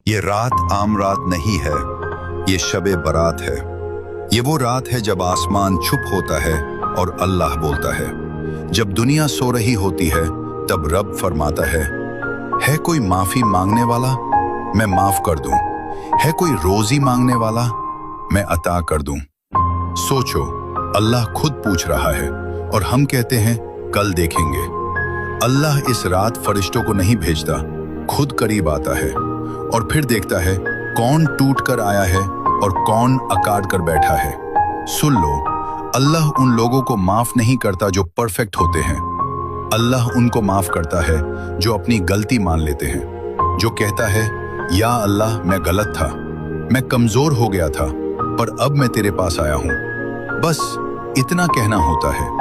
ये रात आम रात नहीं है, ये शबे बारात है। ये वो रात है जब आसमान चुप होता है और अल्लाह बोलता है। जब दुनिया सो रही होती है तब रब फरमाता है कोई माफी मांगने वाला, मैं माफ कर दूं। है कोई रोजी मांगने वाला, मैं अता कर दूं। सोचो, अल्लाह खुद पूछ रहा है और हम कहते हैं कल देखेंगे। अल्लाह इस रात फरिश्तों को नहीं भेजता, खुद करीब आता है और फिर देखता है कौन टूट कर आया है और कौन अकाट कर बैठा है। सुन लो, अल्लाह उन लोगों को माफ नहीं करता जो परफेक्ट होते हैं। अल्लाह उनको माफ करता है जो अपनी गलती मान लेते हैं, जो कहता है या अल्लाह मैं गलत था, मैं कमजोर हो गया था, पर अब मैं तेरे पास आया हूं। बस इतना कहना होता है।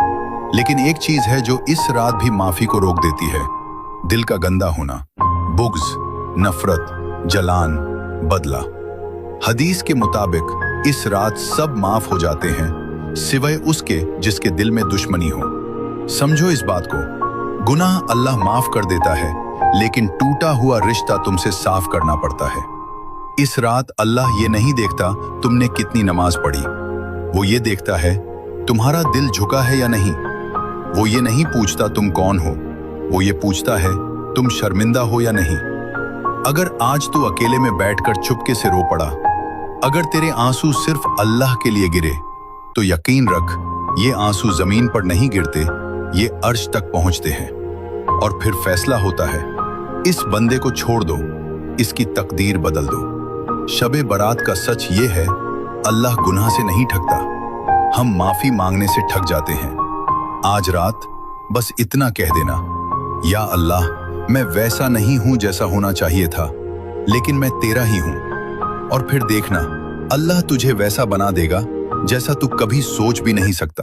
लेकिन एक चीज है जो इस रात भी माफी को रोक देती है, दिल का गंदा होना, बुग़्ज़, नफरत, जलान, बदला। हदीस के मुताबिक इस रात सब माफ हो जाते हैं सिवाय उसके जिसके दिल में दुश्मनी हो। समझो इस बात को, गुनाह अल्लाह माफ कर देता है, लेकिन टूटा हुआ रिश्ता तुमसे साफ करना पड़ता है। इस रात अल्लाह ये नहीं देखता तुमने कितनी नमाज पढ़ी, वो ये देखता है तुम्हारा दिल झुका है या नहीं। वो ये नहीं पूछता तुम कौन हो, वो ये पूछता है तुम शर्मिंदा हो या नहीं। अगर आज तू अकेले में बैठकर चुपके से रो पड़ा, अगर तेरे आंसू सिर्फ अल्लाह के लिए गिरे, तो यकीन रख ये आंसू जमीन पर नहीं गिरते, ये अर्श तक पहुंचते हैं। और फिर फैसला होता है, इस बंदे को छोड़ दो, इसकी तकदीर बदल दो। शबे बारात का सच ये है, अल्लाह गुनाह से नहीं ठगता, हम माफी मांगने से ठग जाते हैं। आज रात बस इतना कह देना, या अल्लाह मैं वैसा नहीं हूं जैसा होना चाहिए था, लेकिन मैं तेरा ही हूं। और फिर देखना, अल्लाह तुझे वैसा बना देगा जैसा तू कभी सोच भी नहीं सकता।